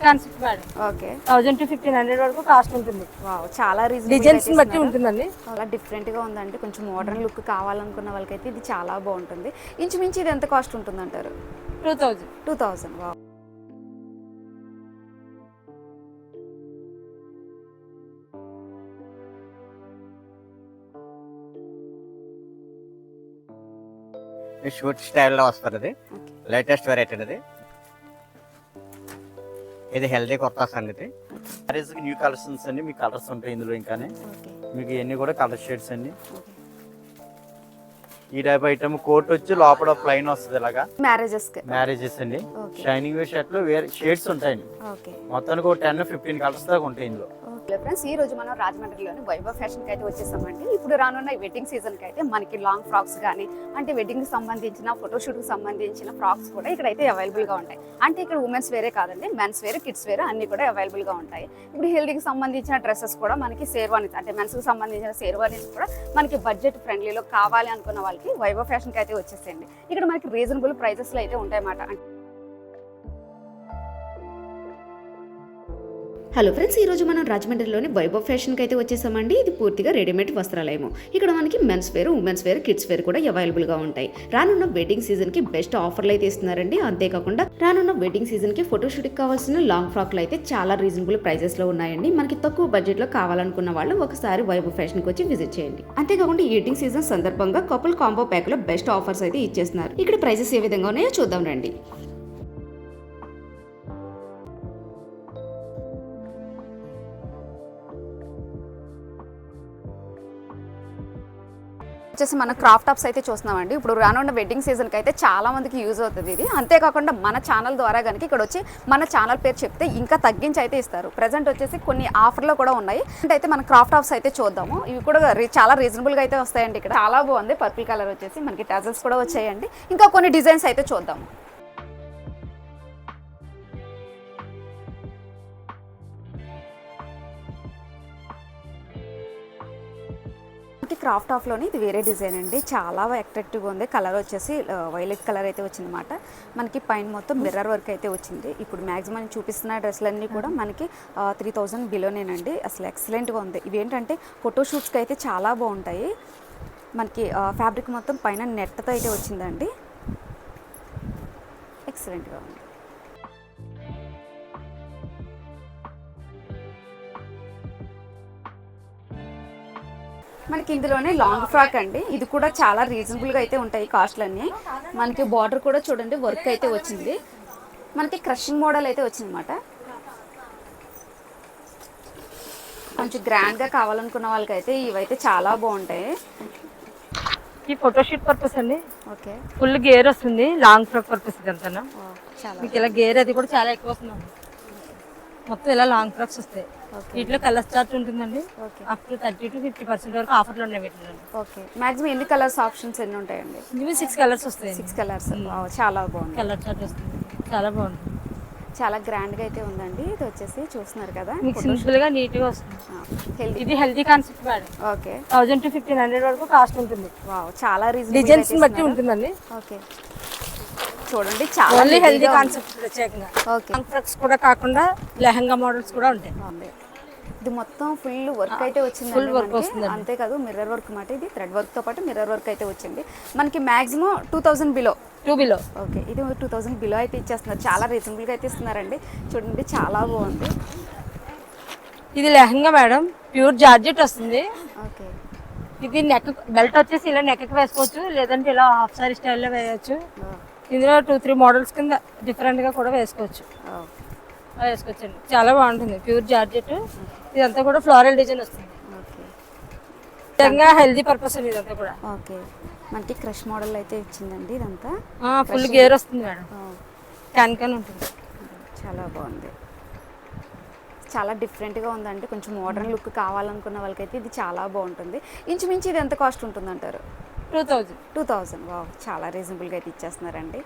Concept madam. Okay. 1000 to 1500 వరకు cost ఉంటుంది. Wow, చాలా రీజనబుల్. డిజైన్స్ బట్టి ఉంటుందండి. చాలా డిఫరెంట్గా ఉందండి. కొంచెం మోడర్న్ లుక్ కావాలనుకున్న వాళ్ళకైతే ఇది చాలా బాగుంటుంది. ఇంచుమించు ఇది ఎంత కాస్ట్ ఉంటుందంటారు? 2000. 2000. వావ్. షూట్ స్టైల్లో వస్తుంది. లేటెస్ట్ వెరైటీ అది. ఇది హెల్దీ కుర్తాస్ అండి. ఇది మ్యారేజ్కి న్యూ కలెక్షన్స్ అండి. మీకు కలర్స్ ఉంటాయి ఇందులో. ఇంకానే మీకు ఇవన్నీ కూడా కలర్ షేడ్స్ అండి. ఈ టైప్ ఐటమ్ కోట్ వచ్చి లోపల ప్లైన్ వస్తుంది. ఇలాగా మ్యారేజెస్ అండి. షైనింగ్ వేర్ షర్ట్ లో వేరే షేడ్స్ ఉంటాయండి. మొత్తానికి ఒక 10-15 కలర్స్ దాకా ఉంటాయి ఇందులో. ఫ్రెండ్స్, ఈ రోజు మనం రాజమండ్రిలోని వైభవ్ ఫ్యాషన్కి అయితే వచ్చేసామండి. ఇప్పుడు రానున్న వెడ్డింగ్ సీజన్కి అయితే మనకి లాంగ్ ఫ్రాక్స్ కానీ, అంటే వెడ్డింగ్కి సంబంధించిన ఫోటోషూట్కి సంబంధించిన ఫ్రాక్స్ కూడా ఇక్కడైతే అవైలబుల్గా ఉంటాయి. అంటే ఇక్కడ ఉమెన్స్ వేరే కాదండి, మెన్స్ వేర్, కిడ్స్ వేర్ అన్ని కూడా అవైలబుల్గా ఉంటాయి. ఇప్పుడు హెల్దీకి సంబంధించిన డ్రెస్సెస్ కూడా మనకి షేర్వానీస్, అంటే మెన్స్కి సంబంధించిన షేర్వానీస్ కూడా మనకి బడ్జెట్ ఫ్రెండ్లీలో కావాలి అనుకున్న వాళ్ళకి వైభవ్ ఫ్యాషన్కి అయితే వచ్చేసేయండి. ఇక్కడ మనకి రీజనబుల్ ప్రైజెస్లో అయితే ఉంటాయన్నమాట. హలో ఫ్రెండ్స్, ఈరోజు మనం రాజమండ్రిలోని వైభవ్ ఫ్యాషన్కి అయితే వచ్చేసామండి. ఇది పూర్తిగా రెడీమేడ్ వస్త్రాలయము. ఇక్కడ మనకి men's wear, women's wear, kids wear కూడా అవైలబుల్గా ఉంటాయి. రానున్న వెడ్డింగ్ సీజన్కి బెస్ట్ ఆఫర్లు అయితే ఇస్తున్నారండి. అంతేకాకుండా రానున్న వెడ్డింగ్ సీజన్కి ఫోటోషూట్కి కావాల్సిన లాంగ్ ఫ్రాక్లు అయితే చాలా రీజనబుల్ ప్రైజెస్లో ఉన్నాయండి. మనకి తక్కువ బడ్జెట్లో కావాలనుకున్న వాళ్ళు ఒకసారి వైభవ్ ఫ్యాషన్కి వచ్చి విజిట్ చేయండి. అంతేకాకుండా ఈ వెడ్డింగ్ సీజన్ సందర్భంగా కపుల్ కాంబో ప్యాక్లో బెస్ట్ ఆఫర్స్ అయితే ఇచ్చేస్తున్నారు. ఇక్కడ ప్రైజెస్ ఏ విధంగా ఉన్నాయో చూద్దాం రండి. వచ్చేసి మన క్రాఫ్ట్ టాప్స్ అయితే చూస్తున్నామండి. ఇప్పుడు రానున్న వెడ్డింగ్ సీజన్కి అయితే చాలా మందికి యూజ్ అవుతుంది ఇది. అంతేకాకుండా మన ఛానల్ ద్వారా కనుక ఇక్కడ వచ్చి మన ఛానల్ పేరు చెప్తే ఇంకా తగ్గించి అయితే ఇస్తారు. ప్రజెంట్ వచ్చేసి కొన్ని ఆఫర్లు కూడా ఉన్నాయి. అయితే మన క్రాఫ్ట్ టాప్స్ అయితే చూద్దాము. ఇవి కూడా చాలా రీజనబుల్గా అయితే వస్తాయండి. ఇక్కడ చాలా బాగుంది. పర్పుల్ కలర్ వచ్చేసి మనకి టజల్స్ కూడా వచ్చాయండి. ఇంకా కొన్ని డిజైన్స్ అయితే చూద్దాము. క్రాఫ్ట్ టాప్లోని ఇది వేరే డిజైన్ అండి. చాలా అట్రాక్టివ్గా ఉంది. కలర్ వచ్చేసి వైలెట్ కలర్ అయితే వచ్చిందన్నమాట. మనకి పైన మొత్తం మిర్రర్ వర్క్ అయితే వచ్చింది. ఇప్పుడు మ్యాక్సిమం చూపిస్తున్న డ్రెస్లన్నీ కూడా మనకి 3000 బిలోనేనండి. అసలు ఎక్సలెంట్గా ఉంది. ఇవి ఏంటంటే ఫోటోషూట్స్కి అయితే చాలా బాగుంటాయి. మనకి ఫ్యాబ్రిక్ మొత్తం పైన నెట్తో అయితే వచ్చిందండి. ఎక్సలెంట్గా ఉంది. మనకి ఇందులోనే లాంగ్ ఫ్రాక్ అండి. ఇది కూడా చాలా రీజనబుల్గా అయితే ఉంటాయి కాస్ట్లన్నీ. మనకి బార్డర్ కూడా చూడండి వర్క్ అయితే వచ్చింది. మనకి క్రషింగ్ మోడల్ అయితే వచ్చిందన్నమాట. కొంచెం గ్రాండ్గా కావాలనుకున్న వాళ్ళకైతే ఇవైతే చాలా బాగుంటాయి. ఈ ఫోటోషూట్ పర్పస్ అండి. ఓకే. ఫుల్ గేర్ వస్తుంది. లాంగ్ ఫ్రాక్ పర్పస్ ఇదంతా చాలా మీకు ఇలా గేర్ అది కూడా చాలా ఎక్కువ వస్తుంది. మొత్తం ఇలా లాంగ్ ఫ్రాక్స్ వస్తాయి. వీటిలో కలర్ చార్ట్ ఉంటుందండి. అప్ టు 30 to 50% వరకు ఆఫర్లు ఉన్నాయి వీటిలో. ఓకే. మాక్సిమం ఎన్ని కలర్స్ ఆప్షన్స్ ఎన్ని ఉంటాయండి? ఇవి 6 కలర్స్ వస్తాయి. 6 కలర్స్. చాలా బాగుంది. కలర్ చార్ట్ వస్తుంది. చాలా బాగుంది. చాలా గ్రాండ్గా అయితే ఉందండి. ఇది వచ్చేసి చూస్తున్నారు కదా, మీకు సింపుల్ గా నీట్ గా వస్తుంది. ఇది healthy concept madam. Okay. 1000 to 1500 వరకు కాస్ట్ ఉంటుంది. వావ్, చాలా రీజనబుల్. డిజైన్స్ బట్టి ఉంటుందండి. ఓకే. చూడండి చాలా హెల్దీ కాన్సెప్ట్ ప్రత్యేకంగా. ఓకే. లాంగ్ ఫ్రాక్స్ కూడా కాకుండా లెహంగా మోడల్స్ కూడా ఉంటాయి. ఇది మొత్తం ఫుల్ వర్క్ అయితే వచ్చింది. ఫుల్ వర్క్ వస్తుంది. అంతేకాదు మిర్రర్ వర్క్ మాట. ఇది థ్రెడ్ వర్క్ తో పాటు మిర్రర్ వర్క్ అయితే వచ్చింది. మనకి మాక్సిమం 2000 బిలో. 2 బిలో. ఓకే. ఇది 2000 బిలో అయితే ఇచ్చేస్తున్నారు. చాలా రీజనబుల్గా అయితే ఇస్తున్నారండి. చూడండి చాలా బాగుంది. ఇది లెహంగా మేడం. ప్యూర్ జార్జెట్ వస్తుంది. ఓకే. ఇది నెక్ బెల్ట్ వచ్చేసి ఇలా నెక్కి వేసుకోవచ్చు, లేదంటే ఇలా హాఫ్ సారీ స్టైల్లో వేయచ్చు. ఇందులో 2-3 మోడల్స్ కింద డిఫరెంట్గా కూడా వేసుకోవచ్చు. వేసుకోవచ్చండి. చాలా బాగుంటుంది. Pure georgette. ఇదంతా కూడా ఫ్లోరల్ డిజైన్ వస్తుంది. నిజంగా హెల్దీ పర్పస్ అండి ఇదంతా కూడా. ఓకే. మనకి క్రష్ మోడల్ అయితే ఇచ్చిందండి. ఇదంతా ఫుల్ గేర్ వస్తుంది మేడం. క్యాన్ ఉంటుంది. చాలా బాగుంది. చాలా డిఫరెంట్గా ఉందండి. కొంచెం మోడర్న్ లుక్ కావాలనుకున్న వాళ్ళకైతే ఇది చాలా బాగుంటుంది. ఇంచుమించు ఇది ఎంత కాస్ట్ ఉంటుంది అంటారు? 2000. వావ్, చాలా రీజనబుల్గా అయితే ఇచ్చేస్తున్నారండి.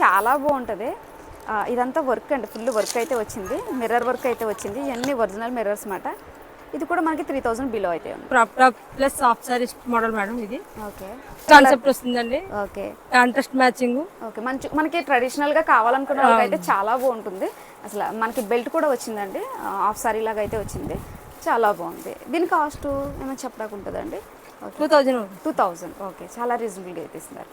చాలా బాగుంటుంది. ఇదంతా వర్క్ అండి. ఫుల్ వర్క్ అయితే వచ్చింది. మిర్రర్ వర్క్ అయితే వచ్చింది. ఇవన్నీ ఒరిజినల్ మిర్రర్స్ అన్నమాట. ఇది కూడా మనకి 3000 బిలో అయితే ఉంది. Crop top plus soft saris model madam ఇది. ఓకే కాన్సెప్ట్ వస్తుందండి, ఓకే కాంట్రాస్ట్ మ్యాచింగ్. ఓకే మనకి ట్రెడిషనల్గా కావాలనుకున్న వాళ్ళకైతే చాలా బాగుంటుంది. అసలు మనకి బెల్ట్ కూడా వచ్చిందండి, హాఫ్ సారీ లాగా అయితే వచ్చింది, చాలా బాగుంది. దీని కాస్ట్ ఏమైనా చెప్పడానికి ఉంటుందండి? 2000. ఓకే, చాలా రీజనబుల్గా అయితే ఇస్తున్నారు.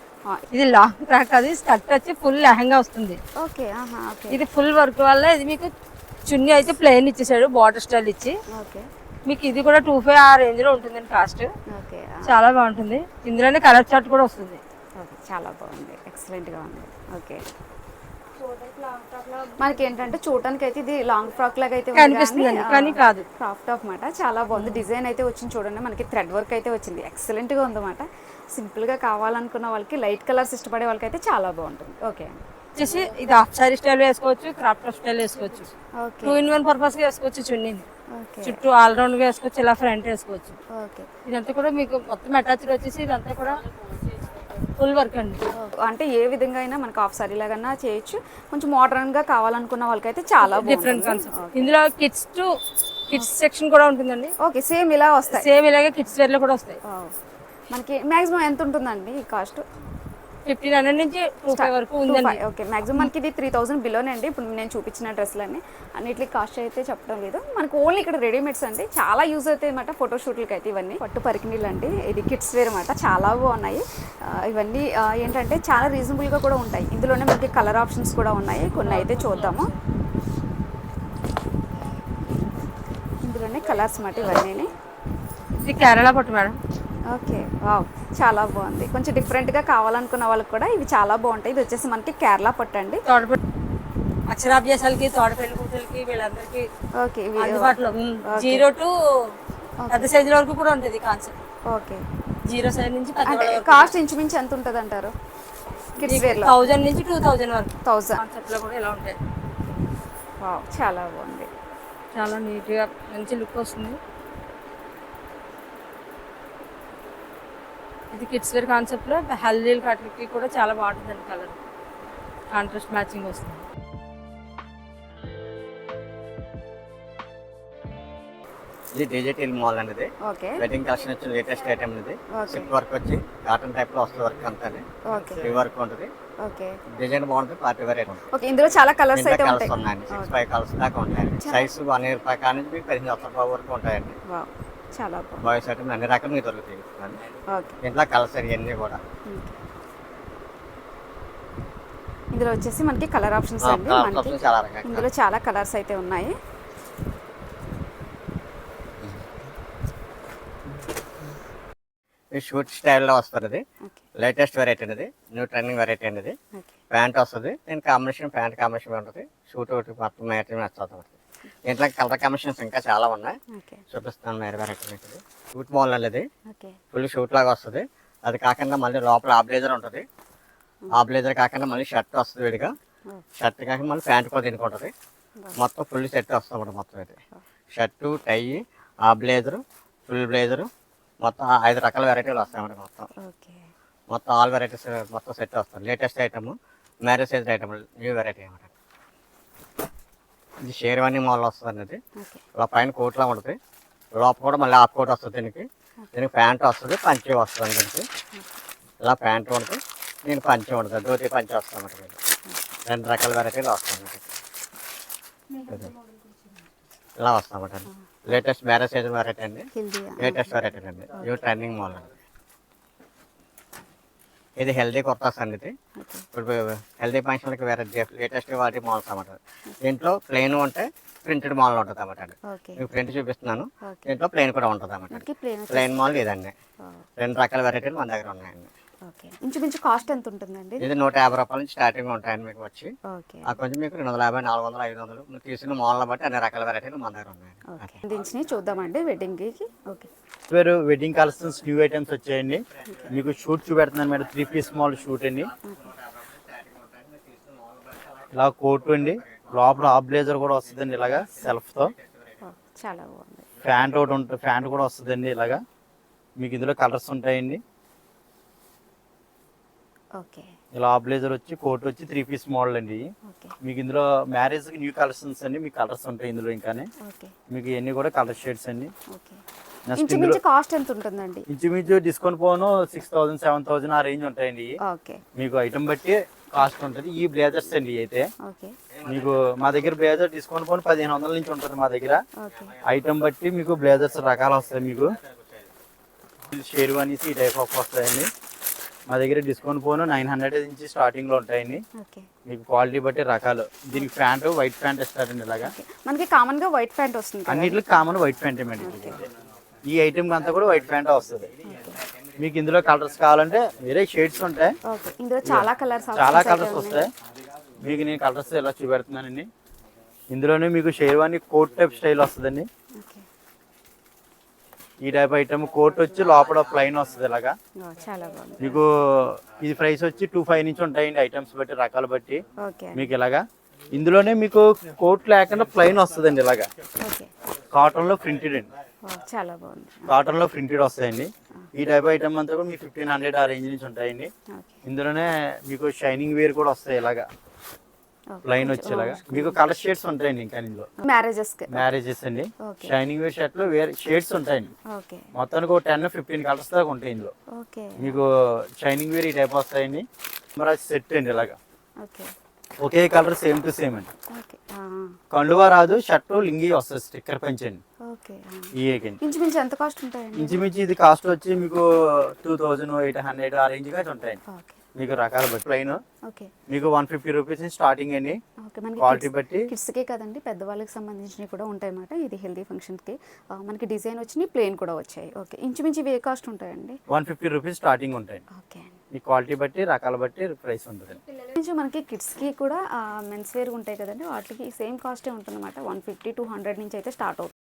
ఇది లాంగ్ ఫ్రాక్, అది స్కర్ట్ వచ్చి ఫుల్ లెహంగా వస్తుంది. ఓకే ఓకే ఇది ఫుల్ వర్క్ వల్ల ఇది మీకు చున్నీ అయితే ప్లెయిన్ ఇచ్చేసాడు, బార్డర్ స్టైల్ ఇచ్చి. ఓకే మీకు ఇది కూడా 2500 ఆ రేంజ్ లో ఉంటుందండి కాస్ట్. ఓకే చాలా బాగుంటుంది. ఇందులోనే కలర్ చార్ట్ కూడా వస్తుంది. ఓకే చాలా బాగుంది, ఎక్సలెంట్గా ఉంది. ఓకే మనకి ఏంటంటే చూడటానికి అయితే ఇది లాంగ్ ఫ్రాక్ లాగా అయితే కనిపిస్తుందండి, కానీ కాదు, క్రాప్ టాప్ అన్నమాట. చాలా బాగుంది, డిజైన్ అయితే వచ్చింది చూడండి, మనకి థ్రెడ్ వర్క్ అయితే వచ్చింది, ఎక్సలెంట్గా ఉందన్నమాట. సింపుల్గా కావాలనుకున్న వాళ్ళకి, లైట్ కలర్స్ ఇష్టపడే వాళ్ళకి అయితే చాలా బాగుంటుంది. ఓకే వచ్చేసి ఇది హాఫ్ సారీ స్టైల్ వేసుకోవచ్చు, క్రాప్ టాప్ స్టైల్ వేసుకోవచ్చు, ఓకే 2-in-1 పర్పస్ గా వేసుకోవచ్చు. చున్నీని ఓకే చుట్టూ ఆల్ రౌండ్ గా వేసుకోవచ్చు, ఇలా ఫ్రంట్ వేసుకోవచ్చు. ఓకే ఇదంతా కూడా మీకు మొత్తం అటాచ్డ్ వచ్చేసి ఇదంతా కూడా ఫుల్ వర్క్ అండి. అంటే ఏ విధంగా అయినా మనకి హాఫ్ సారీ లాగా చేయొచ్చు. కొంచెం మోడర్న్ గా కావాలనుకున్న వాళ్ళకైతే చాలా డిఫరెంట్ కాన్సెప్ట్. ఇందులో కిడ్స్ సెక్షన్ కూడా ఉంటుందండి. ఓకే సేమ్ ఇలా వస్తాయి, సేమ్ ఇలాగే కిడ్స్ వేర్ లో కూడా వస్తాయి. మనకి మాక్సిమం ఎంత ఉంటుందండి ఈ కాస్ట్? 1500 నుంచి 25 వరకు ఉందండి. ఓకే మాక్సిమం మనకి ఇది 3000 బిలోనే అండి. ఇప్పుడు నేను చూపించిన డ్రెస్లన్నీ అన్నిటికి కాస్ట్ అయితే చెప్పడం లేదు, మనకు ఓన్లీ ఇక్కడ రెడీమేడ్స్ అండి. చాలా యూజ్ అవుతాయి అన్నమాట ఫోటోషూట్లకి అయితే. ఇవన్నీ పట్టు పరికిణీలు అండి, ఇది కిడ్స్ వేర్ అనమాట, చాలా బాగున్నాయి. ఇవన్నీ ఏంటంటే చాలా రీజనబుల్గా కూడా ఉంటాయి. ఇందులోనే మనకి కలర్ ఆప్షన్స్ కూడా ఉన్నాయి, కొన్ని అయితే చూద్దాము. ఇందులోనే కలర్స్ మాట ఇవన్నీ. ఇది కేరళ పట్టు మేడం. ఓకే వావ్, చాలా బాగుంది. కొంచెం డిఫరెంట్గా కావాలనుకున్న వాళ్ళకి కూడా ఇవి చాలా బాగుంటాయి. ఇది వచ్చేసి మనకి కేరళ పట్టు అండి. తోటపట్టు అక్షరాభ్యాసాలకి, తోటపల్లి కూతులకి, వీళ్ళందరికీ ఓకే అందుబాటులో 0 to పెద్ద సైజుల వరకు కూడా ఉంటుంది కాన్సెప్ట్. ఓకే 0 సైజ్ నుంచి అంటే కాస్ట్ ఇంచుమించు ఎంత ఉంటుంది అంటారు కిడ్స్ వేర్లో? 1000 నుంచి 2000 వరకు 1000. కాన్సెప్ట్ లో కూడా ఇలా ఉంటాయి. వావ్ చాలా బాగుంది, చాలా నీట్ గా మంచి లుక్ వస్తుంది. ఇది కిడ్స్ వేర్ కాన్సెప్ట్ లో హల్దీలు కట్లకి కూడా చాలా బాగుంటుందండి. కలర్ కాంట్రాస్ట్ మ్యాచింగ్ వస్తుంది. ఇది డిజిటల్ మాల్ అనేది ఓకే వెడ్డింగ్ కలెక్షన్ వచ్చి లేటెస్ట్ ఐటమ్ ఇది. సిప్ వర్క్ వచ్చి కాటన్ టైప్ లో వస్తుంది వర్క్ అంతా. ఓకే ఫ్రీ వర్క్ ఉంటుంది, ఓకే డిజైన్ బాగుంటుంది, పార్టీ వేర్ ఉంటుంది. ఓకే ఇందులో చాలా కలర్స్ అయితే కలర్స్ ఉంటాయి. ఉన్నాయండి, 6-5 కలర్స్ దాకా ఉంటాయండి. సైజ్ 1 year కాడ నుంచి 15,000 వరకు ఉంటాయండి. వావ్ చాలా బాగుంది. బాయ్స్ ఐటమ్ అన్ని రకాలు మీకు దొరుకుతాయి. ఓకే ఇంట్లో కలర్స్ ఇవన్నీ కూడా ఇందులో వచ్చేసి మనకి కలర్ ఆప్షన్స్ అండి. మనకి చాలా రకాలు. ఇందులో చాలా కలర్స్ అయితే ఉన్నాయి. షూట్ స్టైల్లో వస్తుంది, ఇది ఓకే లేటెస్ట్ వెరైటీ అనేది, న్యూ ట్రెండింగ్ వెరైటీ అనేది. ఓకే ప్యాంట్ వస్తుంది, దీని కాంబినేషన్ ప్యాంట్ కాంబినేషన్ ఉంటుంది, షూట్ ఒకటి మొత్తం మ్యాచింగ్ వస్తుంది. దీంట్లో కలర్ కాంబినేషన్స్ ఇంకా చాలా ఉన్నాయి, ఓకే చూపిస్తాను. వేరే వెరైటీ అనేది షూట్ మోడల్ అనేది ఓకే ఫుల్ షూట్ లాగా వస్తుంది. అది కాకుండా మళ్ళీ లోపల ఆ బ్లేజర్ ఉంటుంది, ఆ బ్లేజర్ కాకుండా మళ్ళీ షర్ట్ వస్తుంది విడిగా, షర్ట్ కాకుండా మళ్ళీ ప్యాంట్ కూడా దీనికి ఉంటుంది. మొత్తం ఫుల్ సెట్ వస్తుంది మొత్తం అయితే. షర్టు, టై, ఆ బ్లేజరు, ఫుల్ బ్లేజరు, మొత్తం 5 రకాల వెరైటీలు వస్తాయి మొత్తం. ఓకే మొత్తం ఆల్ వెరైటీస్ మొత్తం సెట్ వస్తుంది. Latest item, marriage size item, new variety అనమాట. ఇది షేర్వాణి మోడల్ వస్తుంది అనేది. ఓకే ఇలా పైన కోట్లా ఉంటుంది, లోపల కూడా మళ్ళీ హాఫ్ కోట్ వస్తుంది. దీనికి ప్యాంట్ వస్తుంది, పంచి వస్తుంది. దీనికి ఇలా ప్యాంట్ ఉంటుంది, దీనికి పంచి ఉంటుంది, ధోతి పంచి వస్తుంది అన్నమాట. 2 రకాల వెరైటీలు వస్తాయి ఇలా వస్తామట. లేటెస్ట్ మ్యారేజ్ సీజన్ వెరైటీ అండి, లేటెస్ట్ వెరైటీ అండి, న్యూ ట్రెండింగ్ మోడల్ అండి. ఇది హెల్దీ కుర్తాస్ అండి. ఇది ఇప్పుడు హెల్దీ ఫంక్షన్లకి వేరే లేటెస్ట్ వాటి మోడల్స్ అన్నమాట. దీంట్లో ప్లెయిన్ ఉంటే ప్రింటెడ్ మోడల్ ఉంటుంది అన్నమాట. మీకు ప్రింట్ చూపిస్తున్నాను, దీంట్లో ప్లెయిన్ కూడా ఉంటుంది అన్నమాట. ప్లెయిన్ మోడల్ ఇదండి. 2 రకాల వెరైటీలు మన దగ్గర ఉన్నాయండి. ఓకే ఇంచుమించు కాస్ట్ ఎంత ఉంటుందండి? ఇది 150 రూపాయల నుంచి స్టార్టింగ్ ఉంటాయండి మీకు వచ్చి. ఓకే ఆ కొంచెం మీకు 250, 400, 500 మీరు తీసుకున్న మోడల్ బట్టి అన్ని రకాల వెరైటీలు మన దగ్గర ఉన్నాయండి. ఓకే దించి చూద్దామండి వెడ్డింగ్కి. ఓకే వేరు వెడ్డింగ్ కలెక్షన్స్ న్యూ ఐటమ్స్ వచ్చాయండి. మీకు షూట్ చూపెడుతున్నాను మేడం, 3 పీస్ మోడల్ షూట్ అండి. ఇలా కోట్ అండి, లోపల హాఫ్ బ్లేజర్ కూడా వస్తుందండి ఇలాగా సెల్ఫ్తో. చాలా బాగుంది. ప్యాంట్ ఒకటి ఉంటుంది, ప్యాంట్ కూడా వస్తుందండి ఇలాగా. మీకు ఇందులో కలర్స్ ఉంటాయండి. ఓకే ఇలా బ్లేజర్ వచ్చి కోట్ వచ్చి 3 పీస్ మోడల్ అండి. ఓకే మీకు ఇందులో మ్యారేజ్ న్యూ కలెక్షన్స్ అండి. మీకు కలర్స్ ఉంటాయి ఇందులో. ఇంకానే ఓకే మీకు ఇవన్నీ కూడా కలర్ షేడ్స్ అండి. ఓకే నెక్స్ట్ ఇందులో ఇంచుమించు కాస్ట్ ఎంత ఉంటుందండి? ఇంచుమించు డిస్కౌంట్ పోను 6000 7000 ఆ రేంజ్ ఉంటాయండి. ఓకే మీకు ఐటమ్ బట్టి కాస్ట్ ఉంటుంది. ఈ బ్లేజర్స్ అండి అయితే ఓకే మీకు మా దగ్గర బ్లేజర్ డిస్కౌంట్ పోను 1500 నుంచి ఉంటుంది మా దగ్గర. ఓకే ఐటమ్ బట్టి మీకు బ్లేజర్స్ రకాలు వస్తాయి. మీకు షేర్వానీస్ ఈ టైప్ ఆఫ్ వస్తాయండి. మా దగ్గర డిస్కౌంట్ పోను 900 నుంచి స్టార్టింగ్ లో ఉంటాయండి. ఓకే మీకు క్వాలిటీ బట్టి రకాలు. దీనికి ప్యాంట్ వైట్ ప్యాంట్ ఇస్తారండి. ఇలాగా ఓకే మనకి కామన్ గా వైట్ ప్యాంట్ వస్తుంది కదా? అన్నిటికి కామన్ వైట్ ప్యాంట్ మేడం. ఈ ఐటమ్ అంతా కూడా వైట్ ప్యాంట్ వస్తుంది. మీకు ఇందులో కలర్స్ కావాలంటే వేరే షేడ్స్ ఉంటాయి. ఓకే ఇందులో చాలా కలర్స్ చాలా కలర్స్ వస్తాయి. మీకు నేను కలర్స్ ఇలా చూపెడుతున్నానండి. ఇందులోనే మీకు షేర్వానీ కోట్ టైప్ స్టైల్ వస్తుందండి. ఓకే ఈ టైప్ ఐటమ్ కోట్ వచ్చి లోపల ప్లైన్ వస్తుంది. ఇలాగా చాలా బాగుంది. మీకు ఇది ప్రైస్ వచ్చి 25 నుంచి ఉంటాయండి. ఐటమ్స్ బట్టి రకాలు బట్టి ఓకే మీకు ఇలాగా. ఇందులోనే మీకు కోట్ లేకుండా ప్లైన్ వస్తుందండి. ఇలాగా ఓకే కాటన్ లో ప్రింటెడ్ అండి. చాలా బాగుంది. కాటన్ లో ప్రింటెడ్ వస్తాయండి. ఈ టైప్ ఐటమ్ అంతా కూడా మీకు 1500 ఆ రేంజ్ నుంచి ఉంటాయండి. ఓకే ఇందులోనే మీకు షైనింగ్ వేర్ కూడా వస్తాయి. ఇలాగా ప్లైన్ వచ్చేలాగా మీకు కలర్ షేడ్స్ ఉంటాయండి. ఇంకా ఇందులో మ్యారేజెస్ మ్యారేజెస్ అండి. ఓకే షైనింగ్ వేర్ షర్ట్ లో వేరే షేడ్స్ ఉంటాయండి. ఓకే మొత్తానికి ఒక 10-15 కలర్స్ దాకా ఉంటాయి ఇందులో. ఓకే మీకు షైనింగ్ వేర్ ఈ టైప్ వస్తాయండి. మరి సెట్ అండి. ఇలాగా okay okay colour same to same అండి. ఓకే కండువా రాదు. షర్ట్ లింగి వస్తుంది. స్టిక్కర్ పంచండి ఓకే ఈ ఏకండి. ఇంచుమించు ఎంత కాస్ట్ ఉంటాయండి? ఇంచుమించు ఇది కాస్ట్ వచ్చి మీకు 2800 ఆ రేంజ్ గా ఉంటాయండి. ఓకే మీకు రకాల బట్టి ప్లైన్ ఓకే మీకు 150 రూపీస్ నుంచి స్టార్టింగ్ అండి. ఓకే మనకి క్వాలిటీ బట్టి కిడ్స్కే కదండి, పెద్దవాళ్ళకి సంబంధించినవి కూడా ఉంటాయి అన్నమాట. ఇది హెల్దీ ఫంక్షన్స్కి మనకి డిజైన్ వచ్చినాయి, ప్లెయిన్ కూడా వచ్చాయి. ఓకే ఇంచుమించు ఇవి ఏ కాస్ట్ ఉంటాయండి? 150 రూపీస్ స్టార్టింగ్ ఉంటాయండి. ఓకే అండి. మీ క్వాలిటీ బట్టి రకాల బట్టి ప్రైస్ ఉంటుంది. కొంచెం మనకి కిడ్స్కి కూడా మెన్స్ వేర్ ఉంటాయి కదండి, వాటికి సేమ్ కాస్టే ఉంటుంది అన్నమాట. 150 to 100 నుంచి అయితే స్టార్ట్ అవుతుంది.